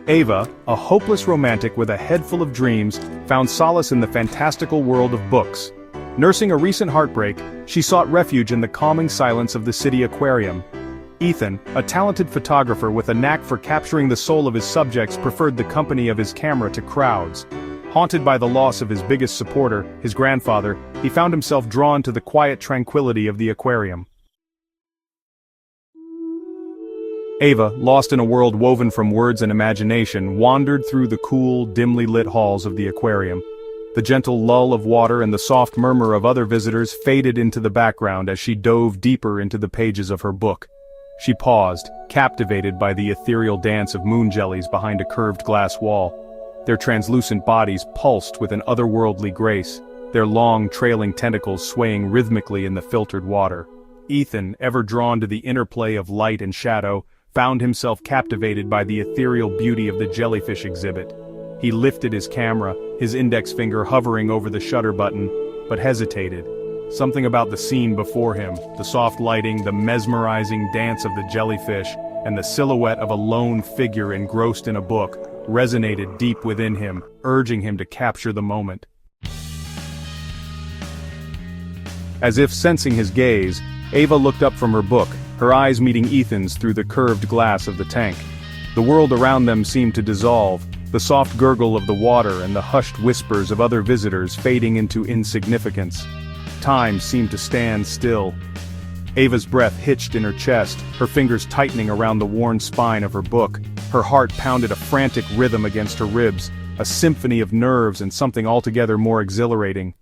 Ava, a hopeless romantic with a head full of dreams, found solace in the fantastical world of books. Nursing a recent heartbreak, she sought refuge in the calming silence of the city aquarium. Ethan, a talented photographer with a knack for capturing the soul of his subjects, preferred the company of his camera to crowds. Haunted by the loss of his biggest supporter, his grandfather, he found himself drawn to the quiet tranquility of the aquarium. Ava, lost in a world woven from words and imagination, wandered through the cool, dimly lit halls of the aquarium. The gentle lull of water and the soft murmur of other visitors faded into the background as she dove deeper into the pages of her book. She paused, captivated by the ethereal dance of moon jellies behind a curved glass wall. Their translucent bodies pulsed with an otherworldly grace, their long, trailing tentacles swaying rhythmically in the filtered water. Ethan, ever drawn to the interplay of light and shadow, found himself captivated by the ethereal beauty of the jellyfish exhibit. He lifted his camera, his index finger hovering over the shutter button, but hesitated. Something about the scene before him, the soft lighting, the mesmerizing dance of the jellyfish, and the silhouette of a lone figure engrossed in a book, resonated deep within him, urging him to capture the moment. As if sensing his gaze, Ava looked up from her book, her eyes meeting Ethan's through the curved glass of the tank. The world around them seemed to dissolve, the soft gurgle of the water and the hushed whispers of other visitors fading into insignificance. Time seemed to stand still. Ava's breath hitched in her chest, her fingers tightening around the worn spine of her book. Her heart pounded a frantic rhythm against her ribs, a symphony of nerves and something altogether more exhilarating.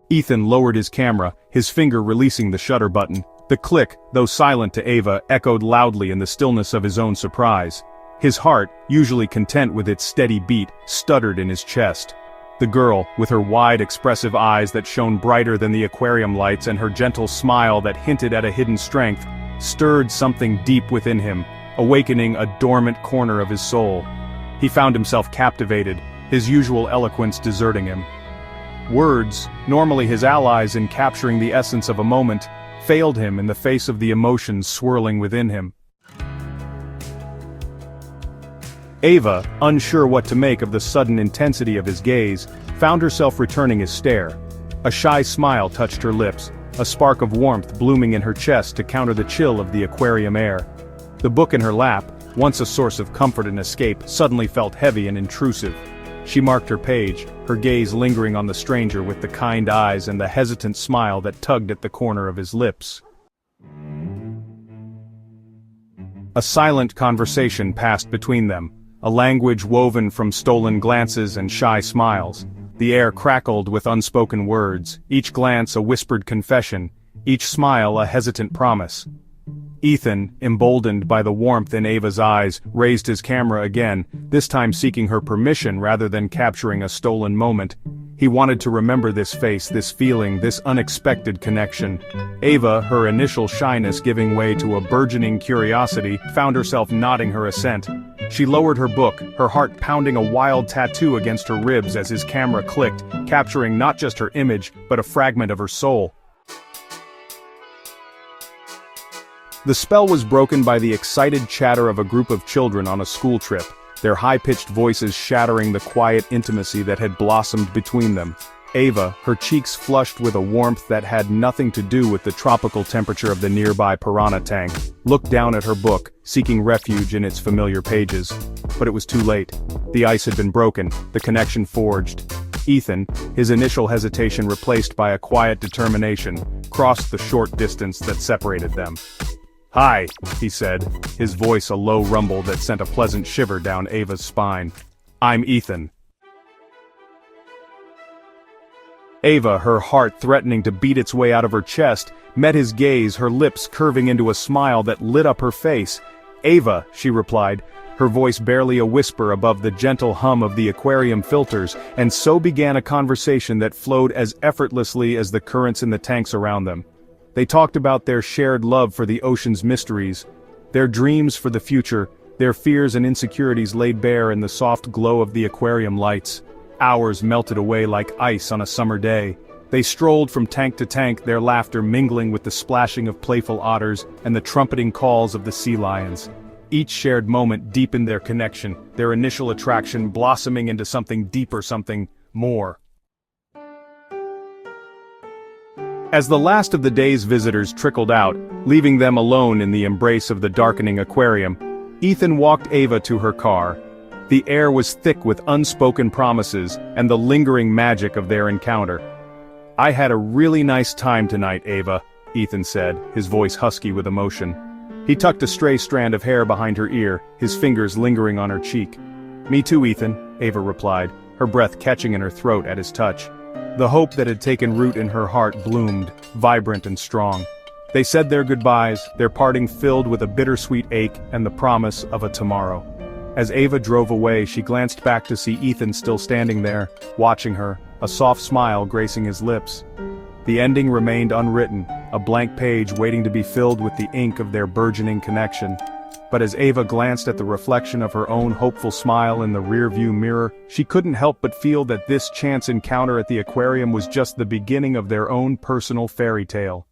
Ethan lowered his camera, his finger releasing the shutter button. The click, though silent to Ava, echoed loudly in the stillness of his own surprise. His heart, usually content with its steady beat, stuttered in his chest. The girl, with her wide expressive eyes that shone brighter than the aquarium lights and her gentle smile that hinted at a hidden strength, stirred something deep within him, awakening a dormant corner of his soul. He found himself captivated, his usual eloquence deserting him. Words, normally his allies in capturing the essence of a moment, failed him in the face of the emotions swirling within him. Ava, unsure what to make of the sudden intensity of his gaze, found herself returning his stare. A shy smile touched her lips, a spark of warmth blooming in her chest to counter the chill of the aquarium air. The book in her lap, once a source of comfort and escape, suddenly felt heavy and intrusive. She marked her page, her gaze lingering on the stranger with the kind eyes and the hesitant smile that tugged at the corner of his lips. A silent conversation passed between them, a language woven from stolen glances and shy smiles. The air crackled with unspoken words, each glance a whispered confession, each smile a hesitant promise. Ethan, emboldened by the warmth in Ava's eyes, raised his camera again, this time seeking her permission rather than capturing a stolen moment. He wanted to remember this face, this feeling, this unexpected connection. Ava, her initial shyness giving way to a burgeoning curiosity, found herself nodding her assent. She lowered her book, her heart pounding a wild tattoo against her ribs as his camera clicked, capturing not just her image, but a fragment of her soul. The spell was broken by the excited chatter of a group of children on a school trip, their high-pitched voices shattering the quiet intimacy that had blossomed between them. Ava, her cheeks flushed with a warmth that had nothing to do with the tropical temperature of the nearby piranha tank, looked down at her book, seeking refuge in its familiar pages. But it was too late. The ice had been broken, the connection forged. Ethan, his initial hesitation replaced by a quiet determination, crossed the short distance that separated them. "Hi," he said, his voice a low rumble that sent a pleasant shiver down Ava's spine. "I'm Ethan." Ava, her heart threatening to beat its way out of her chest, met his gaze, her lips curving into a smile that lit up her face. "Ava," she replied, her voice barely a whisper above the gentle hum of the aquarium filters, and so began a conversation that flowed as effortlessly as the currents in the tanks around them. They talked about their shared love for the ocean's mysteries, their dreams for the future, their fears and insecurities laid bare in the soft glow of the aquarium lights. Hours melted away like ice on a summer day. They strolled from tank to tank, their laughter mingling with the splashing of playful otters and the trumpeting calls of the sea lions. Each shared moment deepened their connection, their initial attraction blossoming into something deeper, something more. As the last of the day's visitors trickled out, leaving them alone in the embrace of the darkening aquarium, Ethan walked Ava to her car. The air was thick with unspoken promises and the lingering magic of their encounter. "I had a really nice time tonight, Ava," Ethan said, his voice husky with emotion. He tucked a stray strand of hair behind her ear, his fingers lingering on her cheek. "Me too, Ethan," Ava replied, her breath catching in her throat at his touch. The hope that had taken root in her heart bloomed, vibrant and strong. They said their goodbyes, their parting filled with a bittersweet ache and the promise of a tomorrow. As Ava drove away, she glanced back to see Ethan still standing there, watching her, a soft smile gracing his lips. The ending remained unwritten, a blank page waiting to be filled with the ink of their burgeoning connection. But as Ava glanced at the reflection of her own hopeful smile in the rearview mirror, she couldn't help but feel that this chance encounter at the aquarium was just the beginning of their own personal fairy tale.